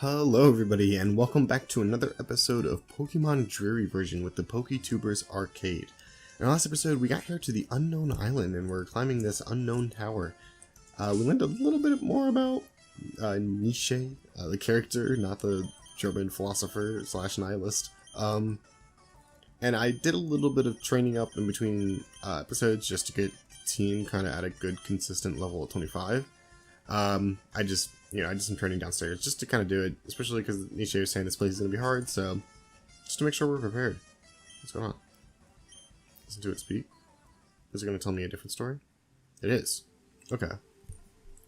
Hello everybody and welcome back to another episode of Pokemon Dreary version with the Poketubers Arcade. In our last episode we got here to the unknown island and we're climbing this unknown tower. We learned a little bit more about Nietzsche, the character, not the German philosopher slash nihilist. And I did a little bit of training up in between episodes just to get the team kind of at a good consistent level at 25. I just am training downstairs just to kind of do it, especially because Nietzsche was saying this place is going to be hard, so just to make sure we're prepared. What's going on? Listen to it speak. Is it going to tell me a different story? It is. Okay.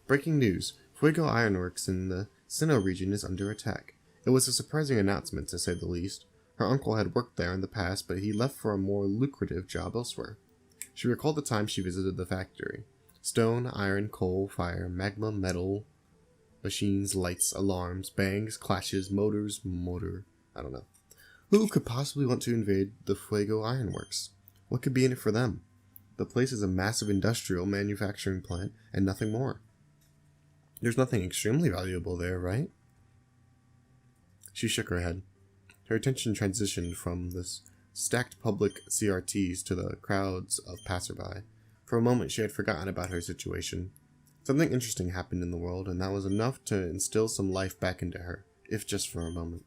Breaking news. Fuego Ironworks in the Sinnoh region is under attack. It was a surprising announcement, to say the least. Her uncle had worked there in the past, but he left for a more lucrative job elsewhere. She recalled the time she visited the factory. Stone, iron, coal, fire, magma, metal, machines, lights, alarms, bangs, clashes, motors, I don't know. Who could possibly want to invade the Fuego Ironworks? What could be in it for them? The place is a massive industrial manufacturing plant and nothing more. There's nothing extremely valuable there, right? She shook her head. Her attention transitioned from the stacked public CRTs to the crowds of passerby. For a moment she had forgotten about her situation. Something interesting happened in the world, and that was enough to instill some life back into her, if just for a moment.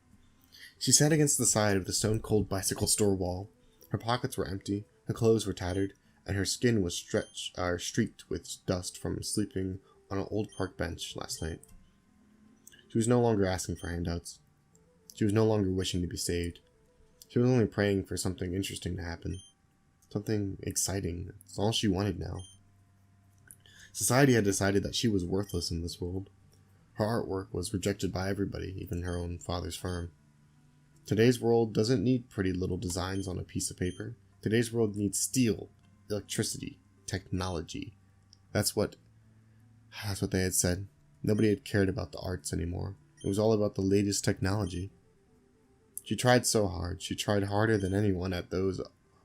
She sat against the side of the stone-cold bicycle store wall. Her pockets were empty, her clothes were tattered, and her skin was streaked with dust from sleeping on an old park bench last night. She was no longer asking for handouts. She was no longer wishing to be saved. She was only praying for something interesting to happen. Something exciting. That's all she wanted now. Society had decided that she was worthless in this world. Her artwork was rejected by everybody, even her own father's firm. Today's world doesn't need pretty little designs on a piece of paper. Today's world needs steel, electricity, technology. That's what they had said. Nobody had cared about the arts anymore. It was all about the latest technology. She tried so hard. She tried harder than anyone at those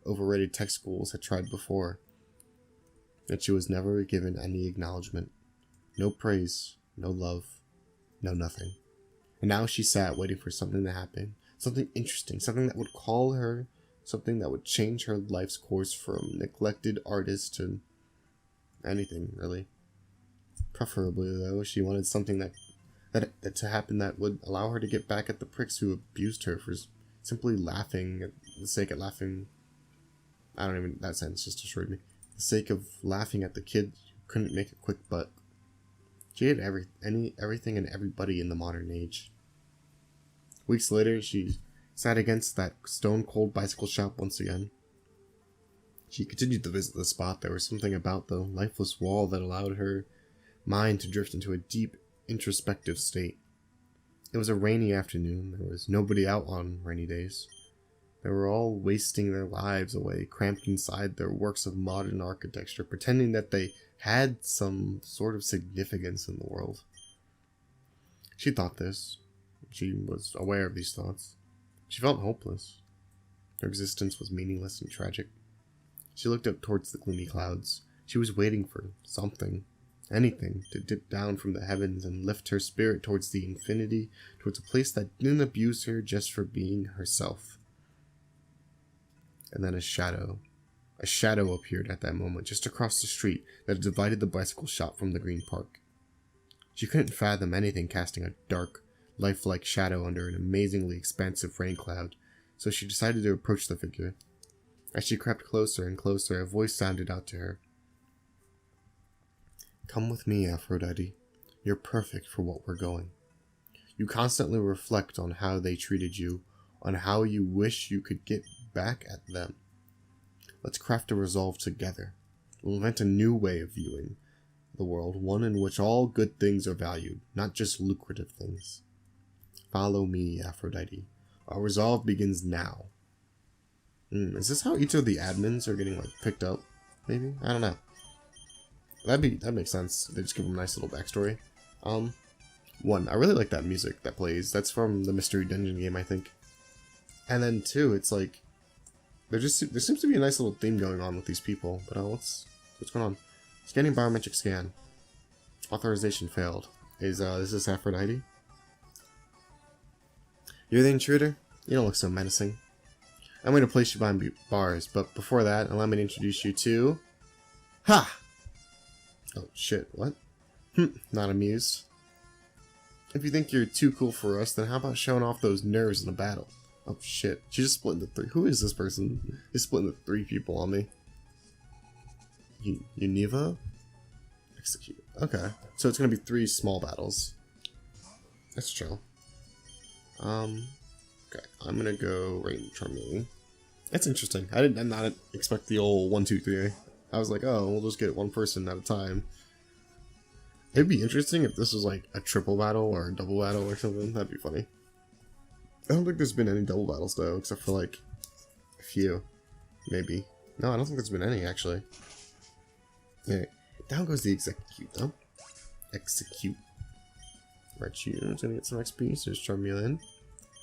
overrated tech schools had tried before. Yet she was never given any acknowledgement. No praise, no love, no nothing. And now she sat waiting for something to happen. Something interesting, something that would call her, something that would change her life's course from neglected artist to anything, really. Preferably, though, she wanted something that to happen that would allow her to get back at the pricks who abused her for simply laughing at the sake of laughing. I don't even, that sentence just destroyed me. The sake of laughing at the kid who couldn't make a quick buck. She had everything and everybody in the modern age. Weeks later, she sat against that stone-cold bicycle shop once again. She continued to visit the spot. There was something about the lifeless wall that allowed her mind to drift into a deep, introspective state. It was a rainy afternoon. There was nobody out on rainy days. They were all wasting their lives away, cramped inside their works of modern architecture, pretending that they had some sort of significance in the world. She thought this. She was aware of these thoughts. She felt hopeless. Her existence was meaningless and tragic. She looked up towards the gloomy clouds. She was waiting for something, anything, to dip down from the heavens and lift her spirit towards the infinity, towards a place that didn't abuse her just for being herself. And then a shadow appeared at that moment, just across the street that divided the bicycle shop from the green park. She couldn't fathom anything casting a dark, lifelike shadow under an amazingly expansive rain cloud, so she decided to approach the figure. As she crept closer and closer, a voice sounded out to her. "Come with me, Aphrodite. You're perfect for what we're going. You constantly reflect on how they treated you, on how you wish you could get back at them. Let's craft a resolve together. We'll invent a new way of viewing the world, one in which all good things are valued, not just lucrative things. Follow me, Aphrodite. Our resolve begins now." Is this how each of the admins are getting picked up? Maybe? I don't know. That makes sense. They just give them a nice little backstory. One, I really like that music that plays. That's from the Mystery Dungeon game, I think. And then two, it's like there seems to be a nice little theme going on with these people. But what's going on? Scanning biometric scan. Authorization failed. Is this Aphrodite? You're the intruder? You don't look so menacing. I'm going to place you behind bars, but before that, allow me to introduce you to... Ha! Oh, shit, what? Not amused. If you think you're too cool for us, then how about showing off those nerves in a battle? Oh, shit. She just split into 3. Who is this person? He's split into 3 people on me. Univa? Execute. Okay. So it's going to be 3 small battles. That's chill. Okay. I'm going to go right in Charmeleon. That's interesting. I did not expect the old 1, 2, 3. I was like, oh, we'll just get 1 person at a time. It'd be interesting if this was like a triple battle or a double battle or something. That'd be funny. I don't think there's been any double battles though, except for like a few. Maybe. No, I don't think there's been any actually. Yeah. Down goes the execute though. Execute. Right, you. It's gonna get some XP, so just Charmeleon.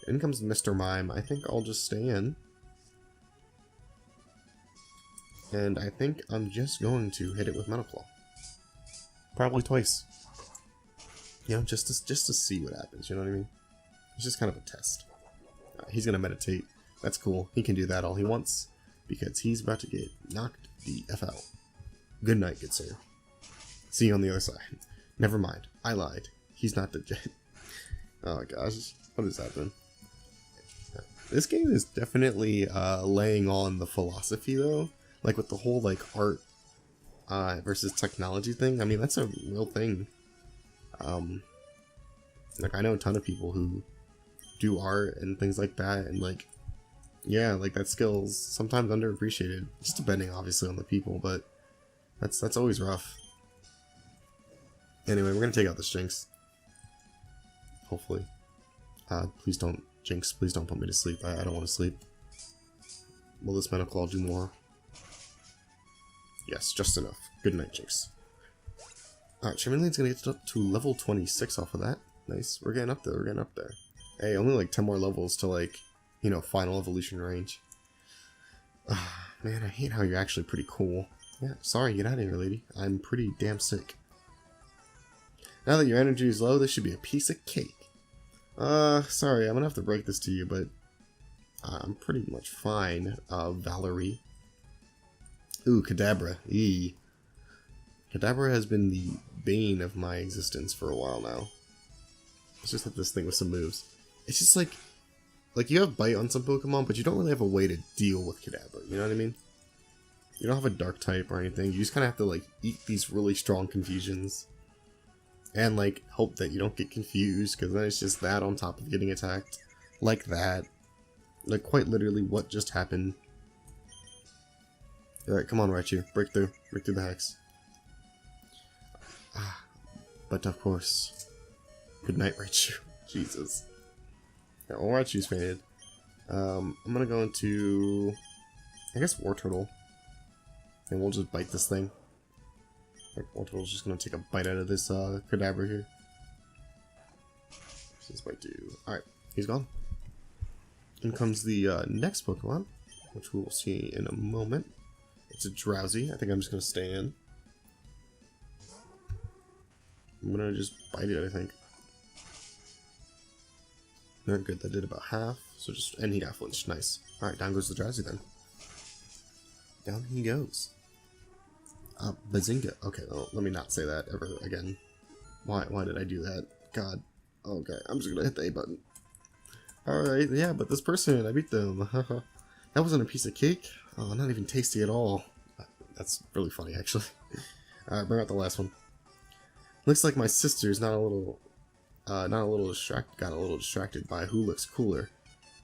In comes Mr. Mime. I think I'll just stay in. And I think I'm just going to hit it with Metal Claw. Probably twice. You know, just to see what happens, you know what I mean? It's just kind of a test. He's gonna meditate. That's cool. He can do that all he wants. Because he's about to get knocked the F out. Good night, good sir. See you on the other side. Never mind. I lied. He's not the jet. Oh gosh. What is happening? This game is definitely laying on the philosophy though. Like with the whole like art versus technology thing. I mean, that's a real thing. Like I know a ton of people who do art and things like that, and like, yeah, like that skill's sometimes underappreciated. Just depending, obviously, on the people, but that's always rough. Anyway, we're gonna take out this Jinx. Hopefully. Please don't, Jinx. Please don't put me to sleep. I don't want to sleep. Will this Metal Claw do more? Yes, just enough. Good night, Jinx. Alright, Charmeleon's gonna get up to level 26 off of that. Nice. We're getting up there, we're getting up there. Hey, only like 10 more levels to like, you know, final evolution range. Man, I hate how you're actually pretty cool. Yeah, sorry, get out of here, lady. I'm pretty damn sick. Now that your energy is low, this should be a piece of cake. Sorry, I'm gonna have to break this to you, but I'm pretty much fine, Valerie. Ooh, Kadabra. Eee. Kadabra has been the bane of my existence for a while now. Let's just hit this thing with some moves. It's just like you have Bite on some Pokemon, but you don't really have a way to deal with Kadabra, you know what I mean? You don't have a Dark type or anything, you just kind of have to like eat these really strong confusions. And like, hope that you don't get confused, because then it's just that on top of getting attacked. Like that. Like quite literally what just happened. Alright, come on Raichu, break through the hex. But of course, good night Raichu. Jesus. Yeah, well, Raichu's fainted. I'm gonna go into, I guess, War Turtle. And we'll just bite this thing. Like, War Turtle's just gonna take a bite out of this Kadabra here. What's this bite do? Alright, he's gone. In comes the next Pokemon, which we will see in a moment. It's a Drowsy. I think I'm just gonna stay in. I'm gonna just bite it, I think. Very good, that did about half. So just, and he got flinched, nice. Alright, down goes the Drowsy then. Down he goes. Bazinga. Okay, well, let me not say that ever again. Why did I do that? God. Okay, I'm just gonna hit the A button. Alright, yeah, but this person, I beat them. That wasn't a piece of cake. Oh, not even tasty at all. That's really funny, actually. Alright, bring out the last one. Looks like my sister's got a little distracted by who looks cooler.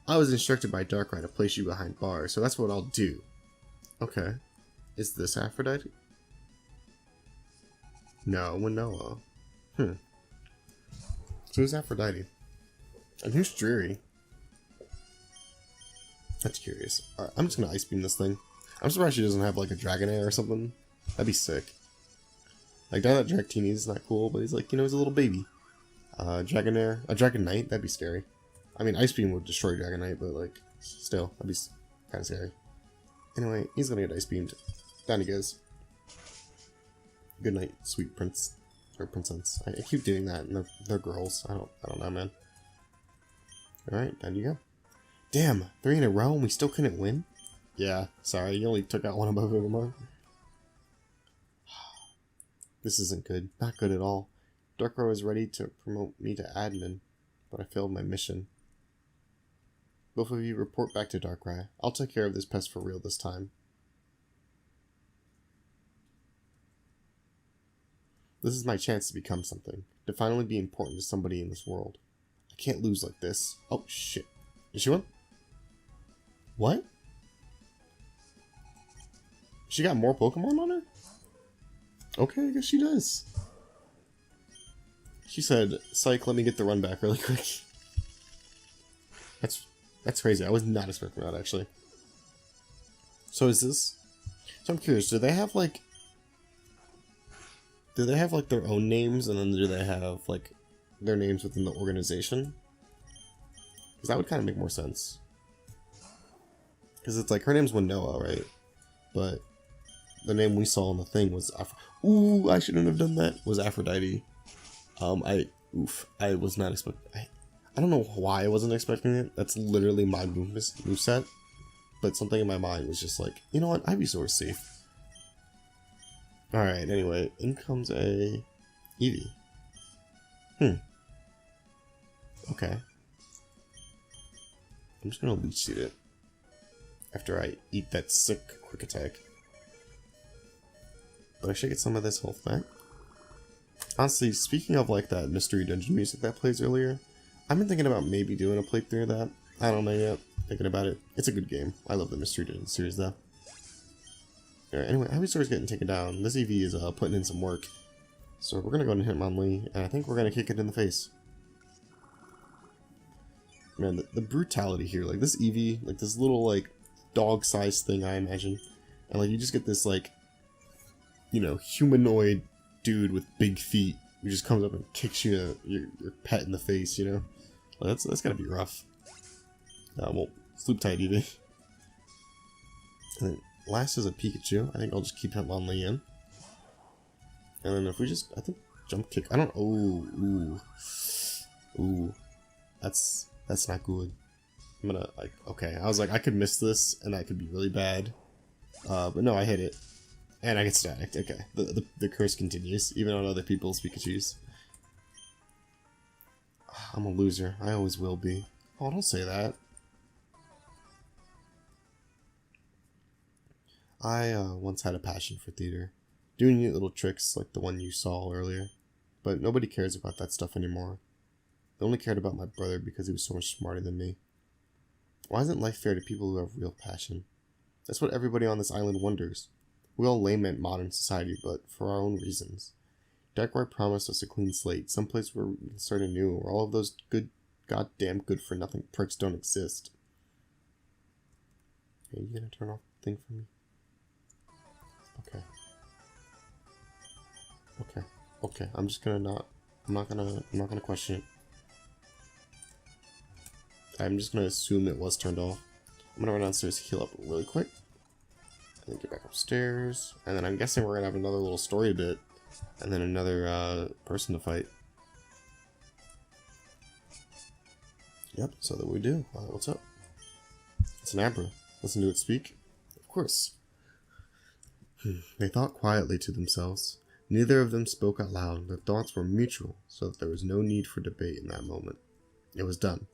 I was instructed by Darkrai to place you behind bars, so that's what I'll do. Okay. Is this Aphrodite? No, Winnoa. So who's Aphrodite? And who's Dreary? That's curious. Alright, I'm just gonna Ice Beam this thing. I'm surprised she doesn't have like a Dragonair or something. That'd be sick. Like, that Dratini is not cool, but he's like, you know, he's a little baby. Dragonair, a Dragonite, that'd be scary. I mean, Ice Beam would destroy Dragonite, but like, still, that'd be kind of scary. Anyway, he's gonna get Ice Beamed. Down he goes. Good night, sweet prince. Or princess. I keep doing that, and they're girls. I don't know, man. Alright, down you go. Damn, 3 in a row and we still couldn't win? Yeah, sorry, you only took out one of my Pokemon. This isn't good. Not good at all. Darkrai was ready to promote me to admin, but I failed my mission. Both of you report back to Darkrai. I'll take care of this pest for real this time. This is my chance to become something. To finally be important to somebody in this world. I can't lose like this. Oh, shit. Is she one? What? She got more Pokemon on her? Okay, I guess she does. She said, psych, let me get the run back really quick. That's crazy. I was not expecting that, actually. So is this... So I'm curious, do they have, like... Do they have, like, their own names, and then do they have, like, their names within the organization? Because that would kind of make more sense. Because it's like, her name's Winoa, right? But the name we saw on the thing was... Ooh, I shouldn't have done that. Was Aphrodite. I was not expecting... I don't know why I wasn't expecting it. That's literally my moveset. But something in my mind was just like, you know what? Ivysaur's safe. Alright, anyway. In comes a Eevee. Okay. I'm just gonna Leech Seed it. After I eat that sick quick attack. But I should get some of this health back. Honestly, speaking of like that mystery dungeon music that plays earlier, I've been thinking about maybe doing a playthrough of that. I don't know yet. Thinking about it. It's a good game. I love the mystery dungeon series though. Alright, anyway, Ivysaur's getting taken down. This Eevee is putting in some work. So we're gonna go and hit Hitmonlee, and I think we're gonna kick it in the face. Man, the brutality here, like this Eevee, like this little like dog-sized thing I imagine. And like you just get this like, you know, humanoid dude with big feet who just comes up and kicks your pet in the face, you know? Well, that's gotta be rough. Well, sleep tight, Eevee. And then last is a Pikachu. I think I'll just keep Hitmonlee in. And then if we just, I think, jump kick. I don't, ooh. That's not good. I'm gonna, like, okay. I was like, I could miss this, and that could be really bad. But no, I hit it. And I get static. Okay. The curse continues, even on other people's Pikachus. I'm a loser. I always will be. Oh, don't say that. I once had a passion for theater. Doing neat little tricks like the one you saw earlier. But nobody cares about that stuff anymore. They only cared about my brother because he was so much smarter than me. Why isn't life fair to people who have real passion? That's what everybody on this island wonders. We all lament modern society, but for our own reasons. Darkrai promised us a clean slate, someplace where we can start anew, where all of those goddamn good-for-nothing pricks don't exist. Are you gonna turn off the thing for me? Okay, I'm just gonna I'm not gonna question it. I'm just gonna assume it was turned off. I'm gonna run downstairs, heal up really quick. And then get back upstairs. And then I'm guessing we're gonna have another little story bit. And then another person to fight. Yep, so that we do. What's up? It's an Abra. Listen to it speak? Of course. They thought quietly to themselves. Neither of them spoke out loud. Their thoughts were mutual, so that there was no need for debate in that moment. It was done.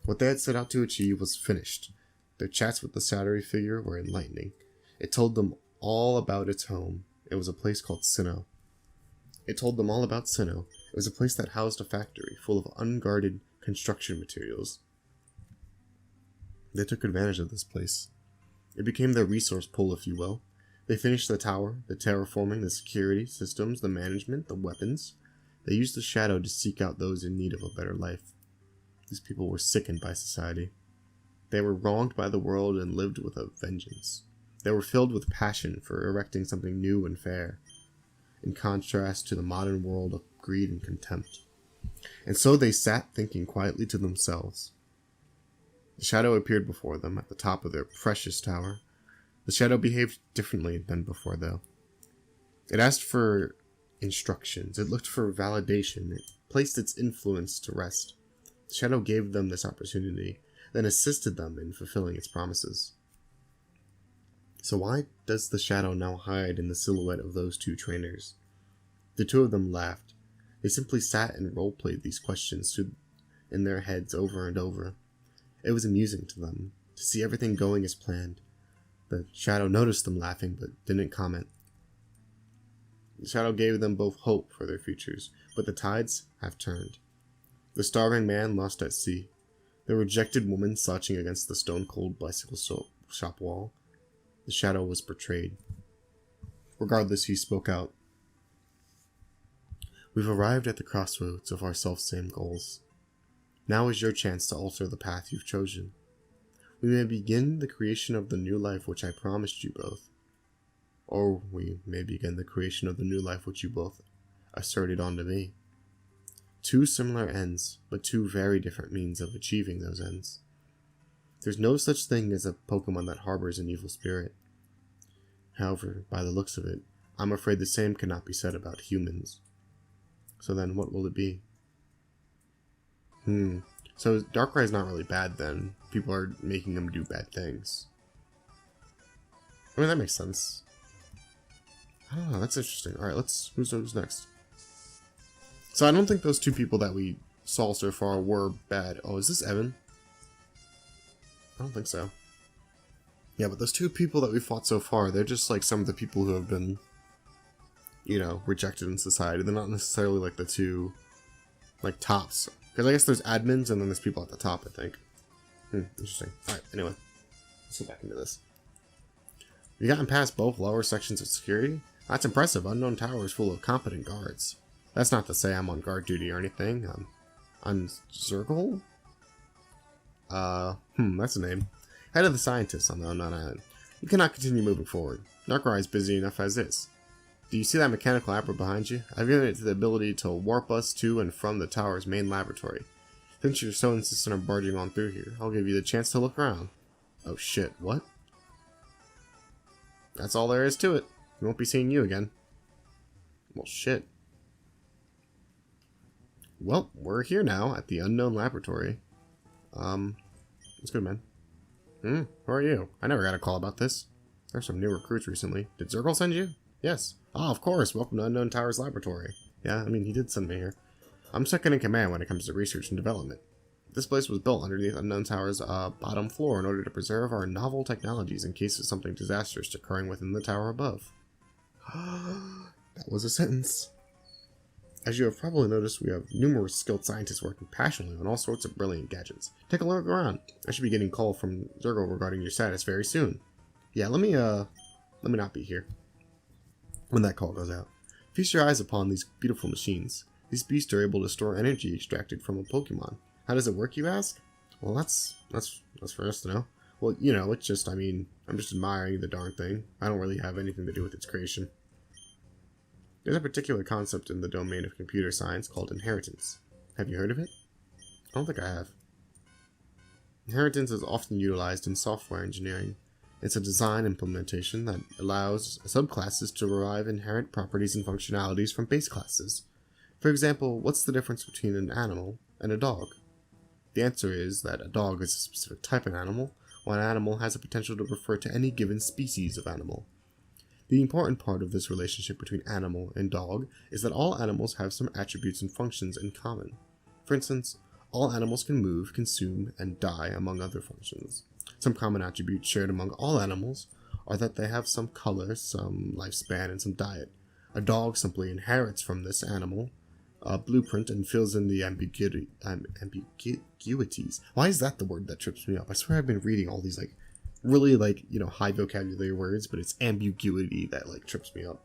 What they had set out to achieve was finished. Their chats with the shadowy figure were enlightening. It told them all about its home. It was a place called Sinnoh. It told them all about Sinnoh. It was a place that housed a factory full of unguarded construction materials. They took advantage of this place. It became their resource pool, if you will. They finished the tower, the terraforming, the security systems, the management, the weapons. They used the shadow to seek out those in need of a better life. These people were sickened by society. They were wronged by the world and lived with a vengeance. They were filled with passion for erecting something new and fair, in contrast to the modern world of greed and contempt. And so they sat thinking quietly to themselves. The shadow appeared before them at the top of their precious tower. The shadow behaved differently than before, though. It asked for instructions. It looked for validation. It placed its influence to rest. The shadow gave them this opportunity, then assisted them in fulfilling its promises. So why does the shadow now hide in the silhouette of those two trainers? The two of them laughed. They simply sat and role-played these questions in their heads over and over. It was amusing to them, to see everything going as planned. The shadow noticed them laughing, but didn't comment. The shadow gave them both hope for their futures, but the tides have turned. The starving man lost at sea. The rejected woman slouching against the stone-cold bicycle shop wall. The shadow was betrayed. Regardless, he spoke out. We've arrived at the crossroads of our self-same goals. Now is your chance to alter the path you've chosen. We may begin the creation of the new life which I promised you both. Or we may begin the creation of the new life which you both asserted onto me. Two similar ends, but two very different means of achieving those ends. There's no such thing as a Pokemon that harbors an evil spirit. However, by the looks of it, I'm afraid the same cannot be said about humans. So then, what will it be? So Darkrai's not really bad then. People are making him do bad things. I mean, that makes sense. I don't know, that's interesting. Alright, who's next? So I don't think those two people that we saw so far were bad. Oh, is this Evan? I don't think so. Yeah, but those two people that we fought so far, they're just like some of the people who have been, you know, rejected in society. They're not necessarily like the two, like, tops. Because I guess there's admins and then there's people at the top, I think. Interesting. Alright, anyway. Let's get back into this. You've gotten past both lower sections of security? That's impressive. Unknown Tower is full of competent guards. That's not to say I'm on guard duty or anything. I'm Zergle? That's a name. Head of the scientists on the unknown island. You cannot continue moving forward. Darkrai is busy enough as is. Do you see that mechanical apparatus behind you? I've given it the ability to warp us to and from the tower's main laboratory. Since you're so insistent on barging on through here, I'll give you the chance to look around. Oh shit, what? That's all there is to it. We won't be seeing you again. Well, shit. Well, we're here now at the unknown laboratory. It's good, man. Who are you? I never got a call about this. There's some new recruits recently. Did Zergle send you? Yes. Ah, of course. Welcome to Unknown Tower's laboratory. Yeah, I mean, he did send me here. I'm second in command when it comes to research and development. This place was built underneath Unknown Tower's bottom floor in order to preserve our novel technologies in case of something disastrous occurring within the tower above. That was a sentence. As you have probably noticed, we have numerous skilled scientists working passionately on all sorts of brilliant gadgets. Take a look around. I should be getting a call from Zergo regarding your status very soon. Yeah, let me not be here when that call goes out. Feast your eyes upon these beautiful machines. These beasts are able to store energy extracted from a Pokemon. How does it work, you ask? Well, that's for us to know. Well, you know, it's just, I mean, I'm just admiring the darn thing. I don't really have anything to do with its creation. There's a particular concept in the domain of computer science called inheritance. Have you heard of it? I don't think I have. Inheritance is often utilized in software engineering. It's a design implementation that allows subclasses to derive inherent properties and functionalities from base classes. For example, what's the difference between an animal and a dog? The answer is that a dog is a specific type of animal, while an animal has the potential to refer to any given species of animal. The important part of this relationship between animal and dog is that all animals have some attributes and functions in common. For instance, all animals can move, consume, and die, among other functions. Some common attributes shared among all animals are that they have some color, some lifespan, and some diet. A dog simply inherits from this animal a blueprint and fills in the ambiguities. Why is that the word that trips me up? I swear I've been reading all these really high vocabulary words, but it's ambiguity that trips me up.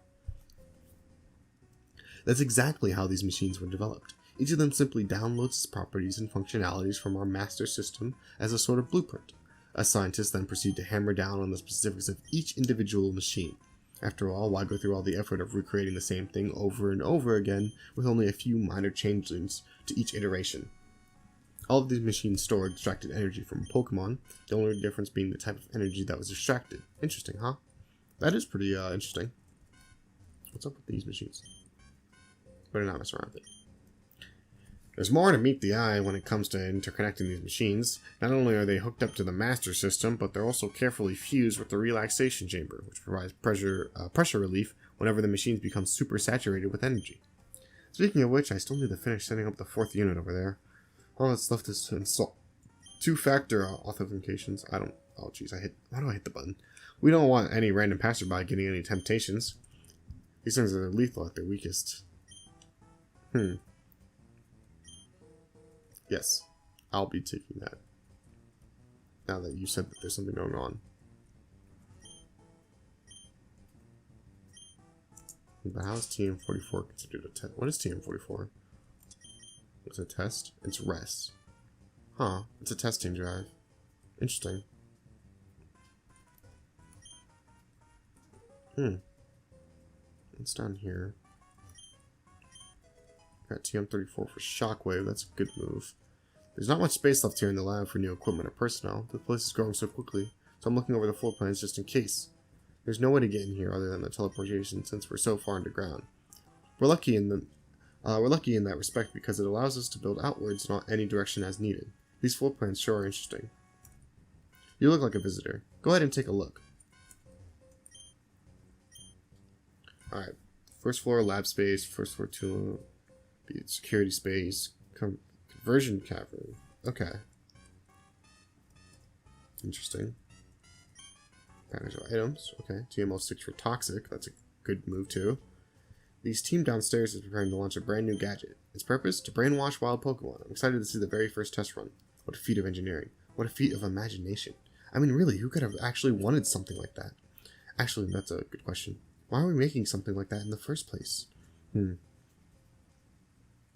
That's exactly how these machines were developed. Each of them simply downloads its properties and functionalities from our master system as a sort of blueprint. Us scientists then proceed to hammer down on the specifics of each individual machine. After all, why go through all the effort of recreating the same thing over and over again with only a few minor changes to each iteration? All of these machines store extracted energy from Pokemon, the only difference being the type of energy that was extracted. Interesting, huh? That is pretty interesting. What's up with these machines? Better not mess around with it. There's more to meet the eye when it comes to interconnecting these machines. Not only are they hooked up to the master system, but they're also carefully fused with the relaxation chamber, which provides pressure relief whenever the machines become super saturated with energy. Speaking of which, I still need to finish setting up the 4th unit over there. All that's left is to install 2-factor authentications. Oh jeez, why do I hit the button? We don't want any random passerby getting any temptations. These things are lethal at their weakest. Yes, I'll be taking that. Now that you said that there's something going on. But how is TM44 considered a test? What is TM44? It's a test? It's rest. Huh, it's a testing drive. Interesting. It's down here. Got TM34 for Shockwave, that's a good move. There's not much space left here in the lab for new equipment or personnel. The place is growing so quickly, so I'm looking over the floor plans just in case. There's no way to get in here other than the teleportation since we're so far underground. We're lucky in that respect because it allows us to build outwards in any direction as needed. These floor plans sure are interesting. You look like a visitor. Go ahead and take a look. Alright, first floor lab space, first floor tool, security space, conversion cavern. Okay. Interesting. Package of items. Okay, TMO6 for toxic. That's a good move too. This team downstairs is preparing to launch a brand new gadget. Its purpose? To brainwash wild Pokemon. I'm excited to see the very first test run. What a feat of engineering. What a feat of imagination. I mean, really, who could have actually wanted something like that? Actually, that's a good question. Why are we making something like that in the first place?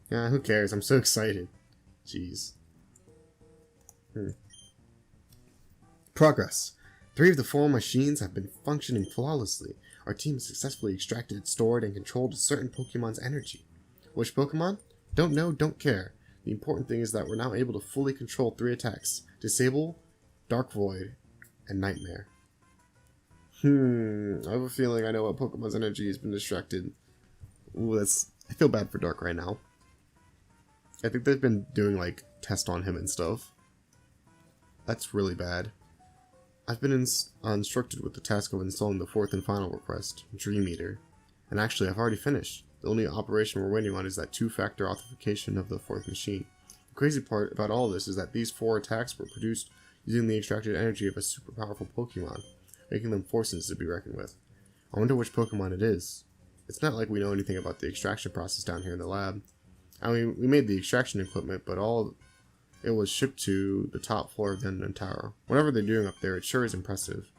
Yeah, who cares? I'm so excited. Jeez. Progress. 3 of the 4 machines have been functioning flawlessly. Our team has successfully extracted, stored, and controlled a certain Pokemon's energy. Which Pokemon? Don't know, don't care. The important thing is that we're now able to fully control 3 attacks. Disable, Dark Void, and Nightmare. I have a feeling I know what Pokemon's energy has been distracted. Ooh, I feel bad for Dark right now. I think they've been doing, like, tests on him and stuff. That's really bad. I've been instructed with the task of installing the 4th and final request, Dream Eater. And actually, I've already finished. The only operation we're waiting on is that 2-factor authentication of the 4th machine. The crazy part about all this is that these 4 attacks were produced using the extracted energy of a super powerful Pokemon, making them forces to be reckoned with. I wonder which Pokemon it is. It's not like we know anything about the extraction process down here in the lab. I mean, we made the extraction equipment, but it was shipped to the top floor of the Unknown Tower. Whatever they're doing up there, it sure is impressive.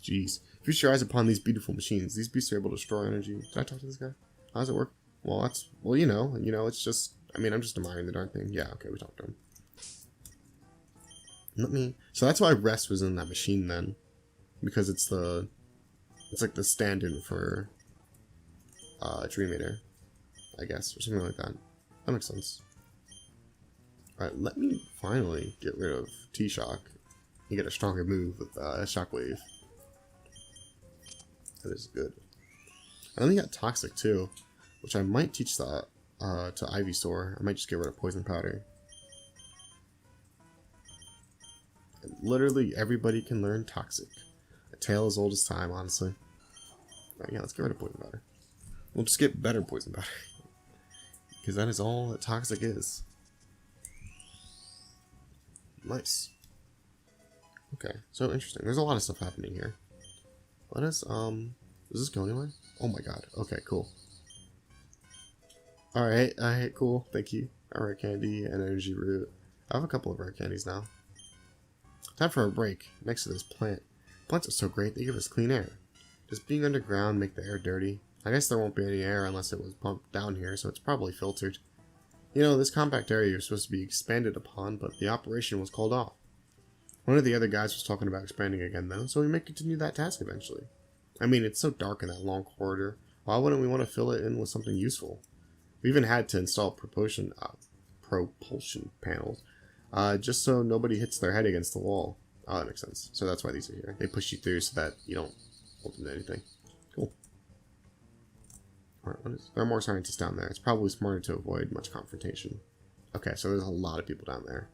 Jeez. Feast your eyes upon these beautiful machines. These beasts are able to store energy. Did I talk to this guy? How does it work? Well, you know, it's just, I mean, I'm just admiring the darn thing. Yeah, okay, we talked to him. So that's why Rest was in that machine then. Because it's like the stand-in for, Dream Eater, I guess, or something like that. That makes sense. Alright, let me finally get rid of T-Shock and get a stronger move with Shockwave. That is good. I only got Toxic too, which I might teach that to Ivysaur. I might just get rid of Poison Powder. And literally everybody can learn Toxic. A tale as old as time, honestly. Right, yeah, let's get rid of Poison Powder. We'll just get better Poison Powder. Because that is all that Toxic is. Nice. Okay, so interesting. There's a lot of stuff happening here. Let us, does this go anywhere? Oh my god. Okay, cool. Alright, cool. Thank you. A rare candy and energy root. I have a couple of rare candies now. Time for a break. Next to this plant. Plants are so great, they give us clean air. Does being underground make the air dirty? I guess there won't be any air unless it was pumped down here, so it's probably filtered. You know, this compact area was supposed to be expanded upon, but the operation was called off. One of the other guys was talking about expanding again though, so we may continue that task eventually. I mean, it's so dark in that long corridor. Why wouldn't we want to fill it in with something useful? We even had to install propulsion panels, just so nobody hits their head against the wall. Oh, that makes sense. So that's why these are here. They push you through so that you don't hold into anything. Cool. There are more scientists down there. It's probably smarter to avoid much confrontation. Okay, so there's a lot of people down there.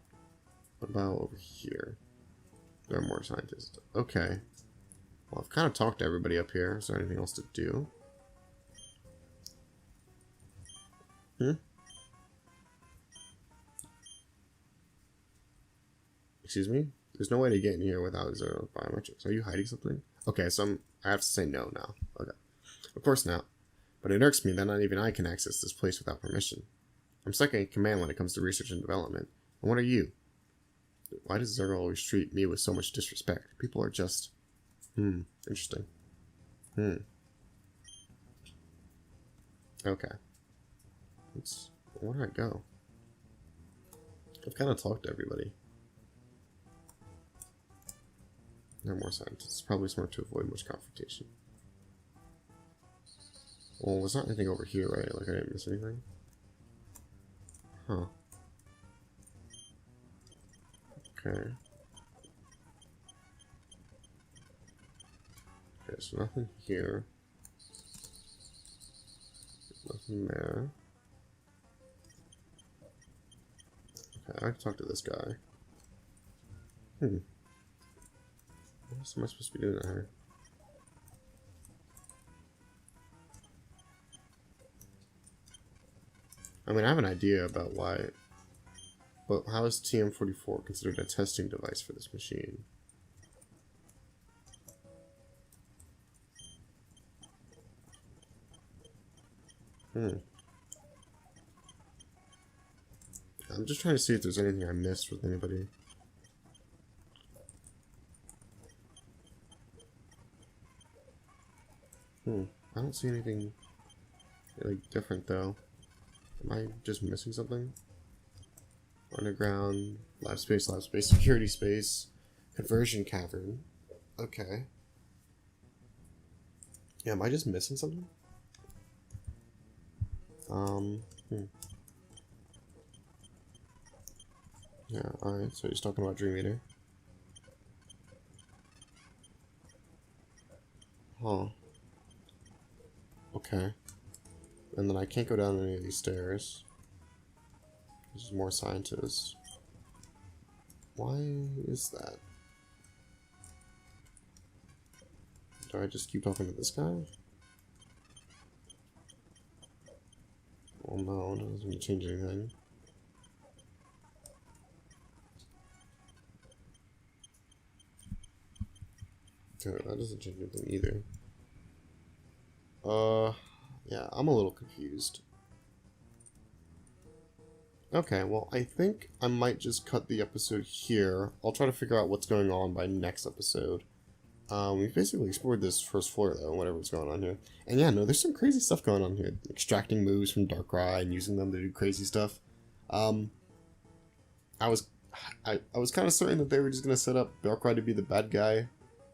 What about over here? There are more scientists. Okay. Well, I've kind of talked to everybody up here. Is there anything else to do? Excuse me? There's no way to get in here without zero biometrics. Are you hiding something? Okay, so I have to say no now. Okay. Of course not. But it irks me that not even I can access this place without permission. I'm second in command when it comes to research and development. And what are you? Why does Zergo always treat me with so much disrespect? People are just... interesting. Okay. Where do I go? I've kind of talked to everybody. No more scientists. It's probably smart to avoid much confrontation. Well, there's not anything over here, right? Like, I didn't miss anything? Huh. Okay. Okay, so nothing here. Nothing there. Okay, I can talk to this guy. What else am I supposed to be doing out here? I mean, I have an idea about why, but how is TM44 considered a testing device for this machine? I'm just trying to see if there's anything I missed with anybody. I don't see anything really different though. Am I just missing something? Underground, lab space, security space, conversion cavern. Okay. Yeah, am I just missing something? Yeah, alright, so he's talking about Dream Eater. Huh. Okay. And then I can't go down any of these stairs. There's more scientists. Why is that? Do I just keep talking to this guy? Well, no, it doesn't change anything. Okay, that doesn't change anything either. Yeah, I'm a little confused. Okay, well, I think I might just cut the episode here. I'll try to figure out what's going on by next episode. We've basically explored this first floor, though, whatever's going on here. And yeah, no, there's some crazy stuff going on here. Extracting moves from Darkrai and using them to do crazy stuff. I was kind of certain that they were just going to set up Darkrai to be the bad guy.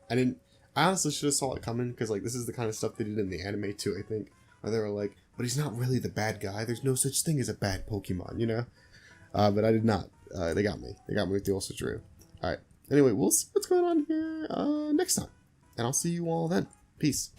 I honestly should have saw it coming, because, like, this is the kind of stuff they did in the anime, too, I think. Where they were like, but he's not really the bad guy. There's no such thing as a bad Pokemon, you know? But I did not. They got me. They got me with the old switcheroo. Alright. Anyway, we'll see what's going on here next time. And I'll see you all then. Peace.